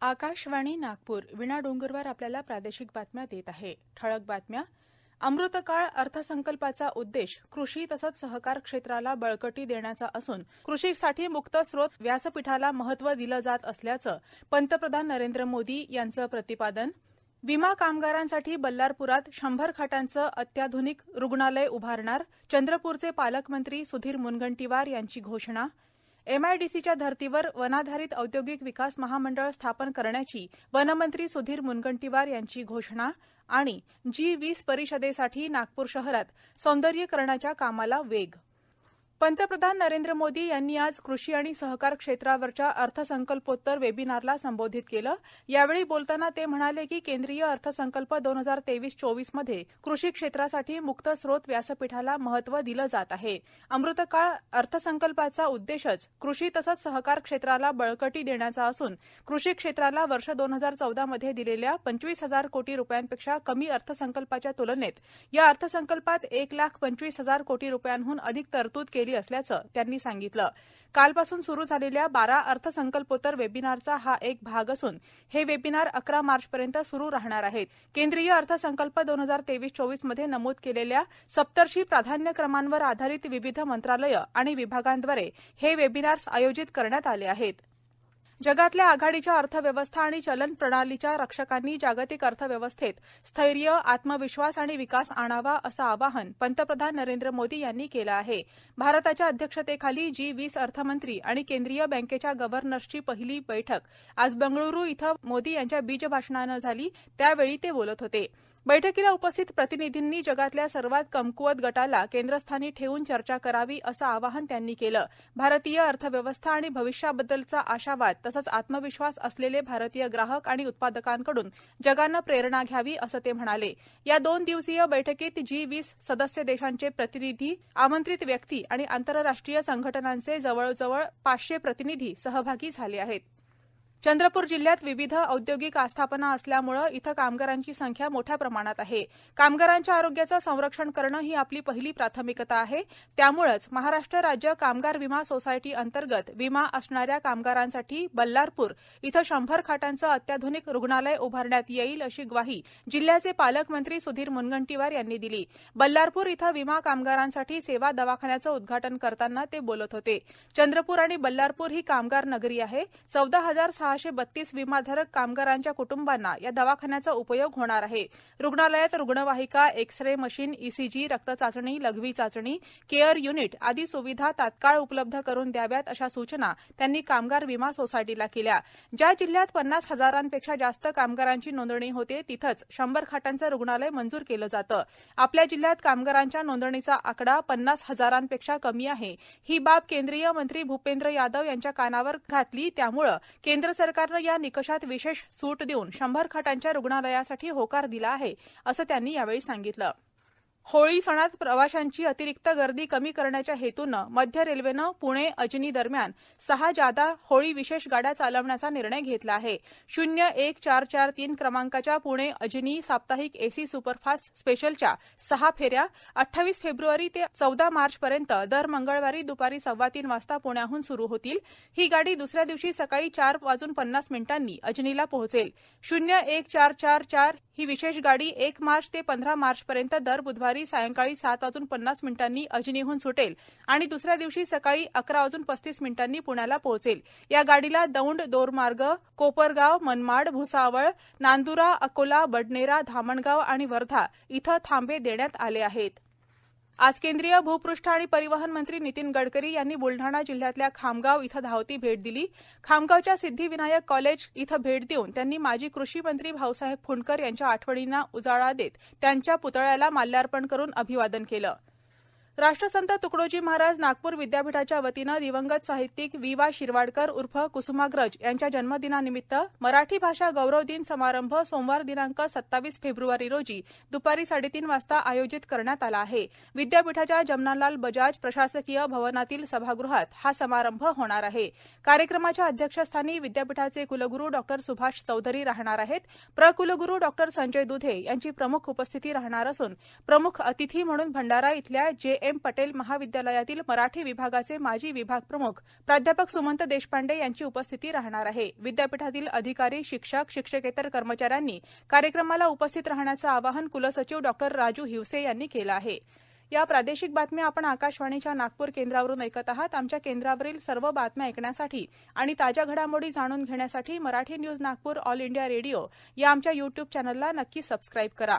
आकाशवाणी नागपूर विना डोंगरवर आपल्याला प्रादेशिक बातम्या देत आहे. ठळक बातम्या. अमृतकाळ अर्थसंकल्पाचा उद्देश कृषी तसंच सहकार क्षेत्राला बळकटी देण्याचा असून कृषीसाठी मुक्त स्रोत व्यासपीठाला महत्त्व दिलं जात असल्याचं पंतप्रधान नरेंद्र मोदी यांचं प्रतिपादन. विमा कामगारांसाठी बल्लारपुरात 100 खाटांचं अत्याधुनिक रुग्णालय उभारणार, चंद्रपूरचे पालकमंत्री सुधीर मुनगंटीवार यांची घोषणा. एमआयडीसीच्या धर्तीवर वनाधारित औद्योगिक विकास महामंडळ स्थापन करण्याची वनमंत्री सुधीर मुनगंटीवार यांची घोषणा. आणि G20 परिषदेसाठी नागपूर शहरात सौंदर्यीकरणाच्या कामाला वेग. पंतप्रधान नरेंद्र मोदी यांनी आज कृषी आणि सहकार क्षेत्रावरच्या अर्थसंकल्पोत्तर वेबिनारला संबोधित केलं. यावेळी बोलताना ते म्हणाले की केंद्रीय अर्थसंकल्प 2023-24 मध्ये कृषी क्षेत्रासाठी मुक्त स्रोत व्यासपीठाला महत्त्व दिलं जात आहे. अमृतकाळ अर्थसंकल्पाचा उद्देशच कृषी तसंच सहकार क्षेत्राला बळकटी देण्याचा असून कृषी क्षेत्राला वर्ष 2014 मध्ये दिलेल्या 25,000 कोटी रुपयांपेक्षा कमी अर्थसंकल्पाच्या तुलनेत या अर्थसंकल्पात 1,25,000 कोटी रुपयांहून अधिक तरतूद केली असल्याचं त्यांनी सांगितलं. कालपासून सुरू झालेल्या 12 अर्थसंकल्पोत्तर वेबिनारचा हा एक भाग असून हे वेबिनार 11 मार्चपर्यंत सुरू राहणार आहेत. केंद्रीय अर्थसंकल्प 2023-24 मध्ये नमूद केलेल्या 70 प्राधान्यक्रमांवर आधारित विविध मंत्रालय आणि विभागांद्वारे हे वेबिनार्स आयोजित करण्यात आले आहेत. जगातल्या आघाडीच्या अर्थव्यवस्था आणि चलन प्रणालीच्या रक्षकांनी जागतिक अर्थव्यवस्थेत स्थैर्य, आत्मविश्वास आणि विकास आणावा असं आवाहन पंतप्रधान नरेंद्र मोदी यांनी केलं आहे. भारताच्या अध्यक्षतेखाली G20 अर्थमंत्री आणि केंद्रीय बँकेच्या गव्हर्नर्सची पहिली बैठक आज बंगळुरू इथं मोदी यांच्या बीजभाषणानं झाली. त्यावेळी ते बोलत होते. बैठकीला उपस्थित प्रतिनिधींनी जगातल्या सर्वात कमकुवत गटाला केंद्रस्थानी ठेवून चर्चा करावी असं आवाहन त्यांनी केलं. भारतीय अर्थव्यवस्था आणि भविष्याबद्दलचा आशावाद तसंच आत्मविश्वास असलेले भारतीय ग्राहक आणि उत्पादकांकडून जगानं प्रेरणा घ्यावी असं ते म्हणाले. या 2 दिवसीय बैठकीत G20 सदस्य देशांचे प्रतिनिधी, आमंत्रित व्यक्ती आणि आंतरराष्ट्रीय संघटनांचे जवळजवळ 500 प्रतिनिधी सहभागी झाले आहेत. चंद्रपूर जिल्ह्यात विविध औद्योगिक आस्थापना असल्यामुळे इथं कामगारांची संख्या मोठ्या प्रमाणात आहे. कामगारांच्या आरोग्याचं संरक्षण करणं ही आपली पहिली प्राथमिकता आहे. त्यामुळेच महाराष्ट्र राज्य कामगार विमा सोसायटी अंतर्गत विमा असणाऱ्या कामगारांसाठी बल्लारपूर इथं 100 खाटांचं अत्याधुनिक रुग्णालय उभारण्यात येईल अशी ग्वाही जिल्ह्याचे पालकमंत्री सुधीर मुनगंटीवार यांनी दिली. बल्लारपूर इथं विमा कामगारांसाठी सेवा दवाखान्याचं उद्घाटन करताना ते बोलत होते. चंद्रपूर आणि बल्लारपूर ही कामगार नगरी आहे. 14,632 विमाधारक कामगारांच्या कुटुंबांना या दवाखान्याचा उपयोग होणार आहे. रुग्णालयात रुग्णवाहिका, एक्स-रे मशीन, ECG, रक्तचाचणी, लघवी चाचणी, केअर युनिट आदी सुविधा तात्काळ उपलब्ध करून द्याव्यात अशा सूचना त्यांनी कामगार विमा सोसायटीला केल्या. ज्या जिल्ह्यात 50,000पेक्षा जास्त कामगारांची नोंदणी होते तिथंच 100 खाटांचं रुग्णालय मंजूर केलं जातं. आपल्या जिल्ह्यात कामगारांच्या नोंदणीचा आकडा 50,000पेक्षा कमी आहे. ही बाब केंद्रीय मंत्री भूपेंद्र यादव यांच्या कानावर घातली. त्यामुळे केंद्र सरकारनं या निकषात विशेष सूट देऊन 100 खाटांच्या रुग्णालयासाठी होकार दिला आहे असं त्यांनी यावेळी सांगितलं. होळी सणात प्रवाशांची अतिरिक्त गर्दी कमी करण्याच्या हेतूनं मध्य रेल्वेनं पुणे-अजनी दरम्यान 6 जादा होळी विशेष गाड्या चालवण्याचा निर्णय घेतला आहे. 01443 क्रमांकाच्या पुणे-अजनी साप्ताहिक AC सुपरफास्ट स्पेशलच्या 6 फेऱ्या 28 फेब्रुवारी ते 14 मार्चपर्यंत दर मंगळवारी दुपारी 3:15 वाजता पुण्याहून सुरू होतील. ही गाडी दुसऱ्या दिवशी सकाळी 4:50 अजनीला पोहोचेल. 01444 ही विशेष गाडी 1 मार्च ते 15 मार्चपर्यंत दर बुधवारी सायंकाळी 7:50 अजनीहून सुटेल आणि दुसऱ्या दिवशी सकाळी 11:35 पुण्याला पोहोचेल. या गाडीला दौंड, दोरमार्ग, कोपरगाव, मनमाड, भुसावळ, नांदुरा, अकोला, बडनेरा, धामणगाव आणि वर्धा इथं थांबे देण्यात आले आहेत. आज केंद्रीय भूपृष्ठ आणि परिवहन मंत्री नितीन गडकरी यांनी बुलढाणा जिल्ह्यातल्या खामगाव इथं धावती भेट दिली. खामगावच्या सिद्धिविनायक कॉलेज इथं भेट देऊन त्यांनी माजी कृषी मंत्री भाऊसाहेब फुंडकर यांच्या आठवणींना उजाळा देत त्यांच्या पुतळ्याला माल्यार्पण करून अभिवादन केलं. राष्ट्रसंत तुकडोजी महाराज नागपूर विद्यापीठाच्या वतीनं दिवंगत साहित्यिक वि.वा. शिरवाडकर उर्फ कुसुमाग्रज यांच्या जन्मदिनानिमित्त मराठी भाषा गौरव दिन समारंभ सोमवार दिनांक 27 फेब्रुवारी रोजी दुपारी 3:30 वाजता आयोजित करण्यात आला आहे. विद्यापीठाच्या जमनालाल बजाज प्रशासकीय भवनातील सभागृहात हा समारंभ होणार आहे. कार्यक्रमाच्या अध्यक्षस्थानी विद्यापीठाचे कुलगुरू डॉ. सुभाष चौधरी राहणार आहेत. प्रकुलगुरू डॉ. संजय दुधे यांची प्रमुख उपस्थिती राहणार असून प्रमुख अतिथी म्हणून भंडारा इथल्या एम पटेल महाविद्यालयातील मराठी विभागाचे माजी विभाग प्रमुख प्राध्यापक सुमंत देशपांडे यांची उपस्थिती राहणार आहे. विद्यापीठातील अधिकारी, शिक्षक, शिक्षकेतर कर्मचाऱ्यांनी कार्यक्रमाला उपस्थित राहण्याचं आवाहन कुलसचिव डॉ. राजू हिवसे यांनी केलं आहे. या प्रादेशिक बातम्या आपण आकाशवाणीच्या नागपूर केंद्रावरून ऐकत आहात. आमच्या केंद्रावरील सर्व बातम्या ऐकण्यासाठी आणि ताज्या घडामोडी जाणून घेण्यासाठी Marathi news Nagpur all India radio या आमच्या यूट्यूब चॅनलला नक्की सबस्क्राईब करा.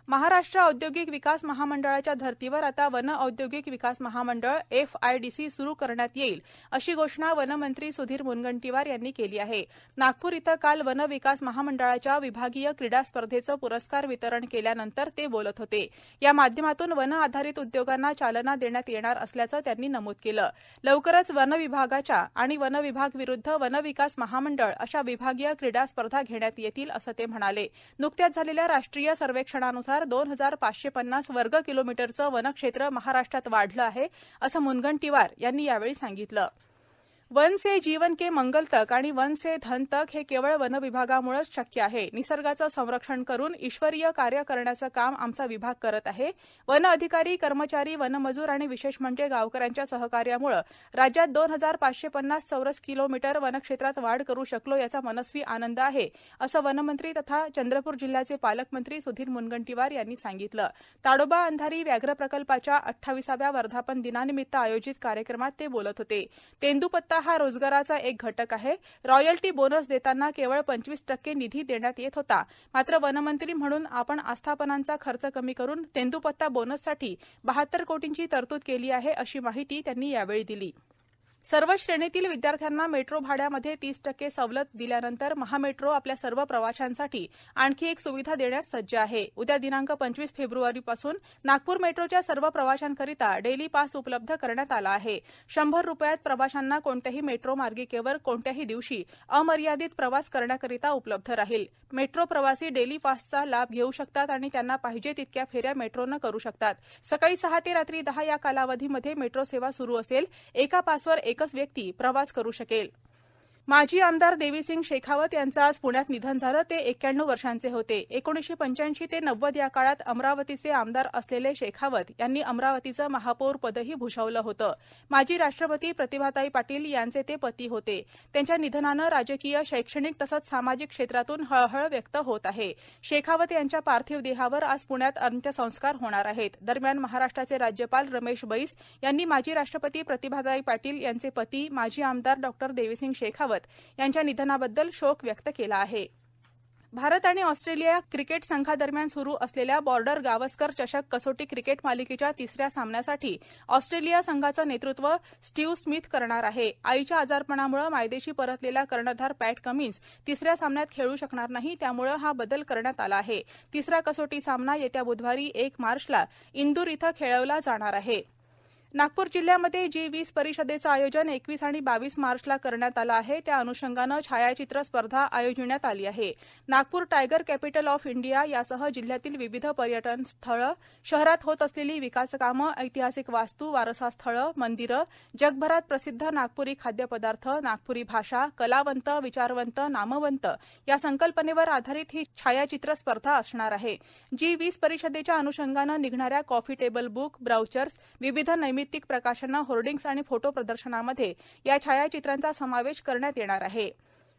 महाराष्ट्र औद्योगिक विकास महामंडळाच्या धर्तीवर आता वन औद्योगिक विकास महामंडळ FIDC सुरू करण्यात येईल, अशी घोषणा वनमंत्री सुधीर मुनगंटीवार यांनी केली आहे. नागपूर इथं काल वन विकास महामंडळाच्या विभागीय क्रीडा स्पर्धेचं पुरस्कार वितरण केल्यानंतर ते बोलत होते. या माध्यमातून वन आधारित उद्योगांना चालना देण्यात येणार असल्याचं त्यांनी नमूद केलं. लवकरच वन विभागाच्या आणि वन विभाग विरुद्ध वन विकास महामंडळ अशा विभागीय क्रीडा स्पर्धा घेण्यात येतील, असं ते म्हणाले. नुकत्याच झालेल्या राष्ट्रीय सर्वेक्षणानुसार 2550 वर्ग किलोमीटरचं वनक्षेत्र महाराष्ट्रात वाढलं आहे, असं मुनगंटीवार यांनी यावेळी सांगितलं. वन से जीवन के मंगल तक आणि वन से धन तक हे केवळ वन विभागामुळेच शक्य आहे. निसर्गाचं संरक्षण करून ईश्वरीय कार्य करण्याचं काम आमचा विभाग करत आहे. वन अधिकारी, कर्मचारी, वनमजूर आणि विशेष म्हणजे गावकऱ्यांच्या सहकार्यामुळे राज्यात 2550 चौरस किलोमीटर वनक्षेत्रात वाढ करू शकलो, याचा मनस्वी आनंद आहे, असं वनमंत्री तथा चंद्रपूर जिल्ह्याचे पालकमंत्री सुधीर मुनगंटीवार यांनी सांगितलं. ताडोबा अंधारी व्याघ्र प्रकल्पाच्या 28व्या वर्धापन दिनानिमित्त आयोजित कार्यक्रमात ते बोलत होते. तेंदूपत्ता हा रोजगाराचा एक घटक आहे. रॉयल्टी बोनस देताना केवळ 25% निधी देण्यात येत होता. मात्र वनमंत्री म्हणून आपण आस्थापनांचा खर्च कमी करून तेंदूपत्ता बोनससाठी 72 कोटींची तरतूद केली आहे, अशी माहिती त्यांनी यावेळी दिली. सर्व श्रेणीतील विद्यार्थ्यांना मेट्रो भाड्यामध्ये 30% सवलत दिल्यानंतर महामेट्रो आपल्या सर्व प्रवाशांसाठी आणखी एक सुविधा देण्यास सज्ज आहे. उद्या दिनांक 25 फेब्रुवारीपासून नागपूर मेट्रोच्या सर्व प्रवाशांकरिता डेली पास उपलब्ध करण्यात आला आहे. 100 रुपयात प्रवाशांना कोणत्याही मेट्रो मार्गिकेवर कोणत्याही दिवशी अमर्यादित प्रवास करण्याकरिता उपलब्ध राहील. मेट्रो प्रवासी डेली पासचा लाभ घेऊ शकतात आणि त्यांना पाहिजे तितक्या फेऱ्या मेट्रोनं करू शकतात. सकाळी 6 ते रात्री 10 या कालावधीमध्ये मेट्रो सेवा सुरू असेल. एका पासवर एकच व्यक्ती प्रवास करू शकेल. माजी आमदार देवीसिंग शेखावत यांचं आज पुण्यात निधन झालं. ते 91 वर्षांचे होते. 1985 ते 90 या काळात अमरावतीचे आमदार असलेले शेखावत यांनी अमरावतीचं महापौर पदही भूषवलं होतं. माजी राष्ट्रपती प्रतिभाताई पाटील यांचे ते पती होते. त्यांच्या निधनानं राजकीय, शैक्षणिक तसंच सामाजिक क्षेत्रातून हळहळ व्यक्त होत आहे. शेखावत यांच्या पार्थिव देहावर आज पुण्यात अंत्यसंस्कार होणार आहेत. दरम्यान महाराष्ट्राचे राज्यपाल रमेश बैस यांनी माजी राष्ट्रपती प्रतिभाताई पाटील यांचे पती माजी आमदार डॉ. देवीसिंग शेखावत यांच्या निधनाबद्दल शोक व्यक्त केला आहे. भारत आणि ऑस्ट्रेलिया क्रिकेट संघादरम्यान सुरू असलेल्या बॉर्डर गावस्कर चषक कसोटी क्रिकेट मालिकेच्या तिसऱ्या सामन्यासाठी ऑस्ट्रेलिया संघाचं नेतृत्व स्टीव्ह स्मिथ करणार आहे. आईच्या आजारपणामुळे मायदेशी परतलेला कर्णधार पॅट कमिन्स तिसऱ्या सामन्यात खेळू शकणार नाही, त्यामुळे हा बदल करण्यात आला आहे. तिसरा कसोटी सामना येत्या बुधवारी 1 मार्चला इंदूर इथं खेळवला जाणार आहे. नागपूर जिल्ह्यामध्ये G20 परिषदेचं आयोजन 21 आणि 22 मार्चला करण्यात आलं आहे. त्या अनुषंगानं छायाचित्र स्पर्धा आयोजिण्यात आली आहे. Nagpur tiger capital of India यासह जिल्ह्यातील विविध पर्यटन स्थळं, शहरात होत असलेली विकासकामं, ऐतिहासिक वास्तू, वारसा स्थळं, मंदिरं, जगभरात प्रसिद्ध नागपुरी खाद्यपदार्थ, नागपुरी भाषा, कलावंत, विचारवंत, नामवंत या संकल्पनेवर आधारित ही छायाचित्र स्पर्धा असणार आहे. G20 परिषदेच्या अनुषंगानं निघणाऱ्या कॉफी टेबल बुक, ब्राउचर्स, विविध नैमित्तिक प्रकाशनं, होर्डिंग्स आणि फोटो प्रदर्शनामध्ये या छायाचित्रांचा समावेश करण्यात येणार आहे.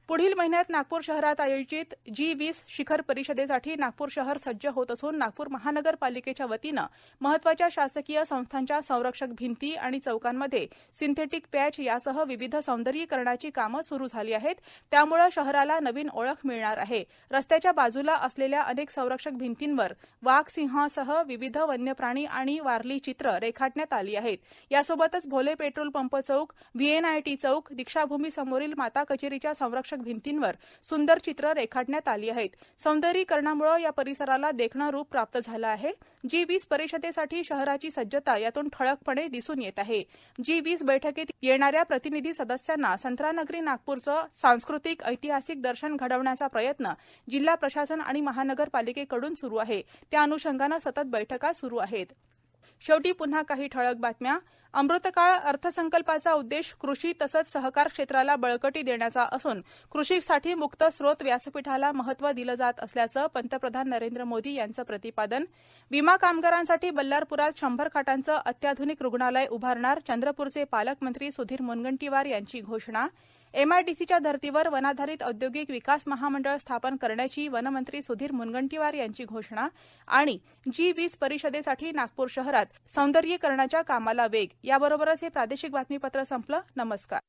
पुढील महिन्यात नागपूर शहरात आयोजित G20 शिखर परिषदेसाठी नागपूर शहर सज्ज होत असून नागपूर महानगरपालिकेच्या वतीनं महत्त्वाच्या शासकीय संस्थांच्या संरक्षक भिंती आणि चौकांमध्ये सिंथेटिक पॅच यासह विविध सौंदर्यीकरणाची कामं सुरू झाली आहेत. त्यामुळे शहराला नवीन ओळख मिळणार आहे. रस्त्याच्या बाजूला असलेल्या अनेक संरक्षक भिंतींवर वाघ, सिंहासह विविध वन्यप्राणी आणि वारली चित्र रेखाटण्यात आली आहेत. यासोबतच भोले पेट्रोल पंप चौक, VNIT चौक, दीक्षाभूमी समोरील माता कचेरीच्या संरक्षक भिंतींवर सुंदर चित्र रेखाटण्यात आली आहेत. सौंदर्यीकरणामुळे या परिसराला देखणं रूप प्राप्त झालं आहे. G20 परिषदेसाठी शहराची सज्जता यातून ठळकपणे दिसून येत आहे. G20 बैठकीत येणाऱ्या प्रतिनिधी सदस्यांना संत्रानगरी नागपूरचं सांस्कृतिक, ऐतिहासिक दर्शन घडवण्याचा प्रयत्न जिल्हा प्रशासन आणि महानगरपालिकेकडून सुरू आहे. त्या अनुषंगानं सतत बैठका सुरू आहेत. शेवटी पुन्हा काही ठळक बातम्या. अमृतकाळ अर्थसंकल्पाचा उद्देश कृषी तसंच सहकार क्षेत्राला बळकटी देण्याचा असून कृषीसाठी मुक्त स्रोत व्यासपीठाला महत्त्व दिलं जात असल्याचं पंतप्रधान नरेंद्र मोदी यांचं प्रतिपादन. विमा कामगारांसाठी बल्लारपुरात 100 खाटांचं अत्याधुनिक रुग्णालय उभारणार चंद्रपूरचे पालकमंत्री सुधीर मुनगंटीवार यांची घोषणा. एमआयडीसीच्या धर्तीवर वनाधारित औद्योगिक विकास महामंडळ स्थापन करण्याची वनमंत्री सुधीर मुनगंटीवार यांची घोषणा. आणि G20 परिषदेसाठी नागपूर शहरात सौंदर्यीकरणाच्या कामाला वेग. याबरोबरच हे प्रादेशिक बातमीपत्र संपलं. नमस्कार.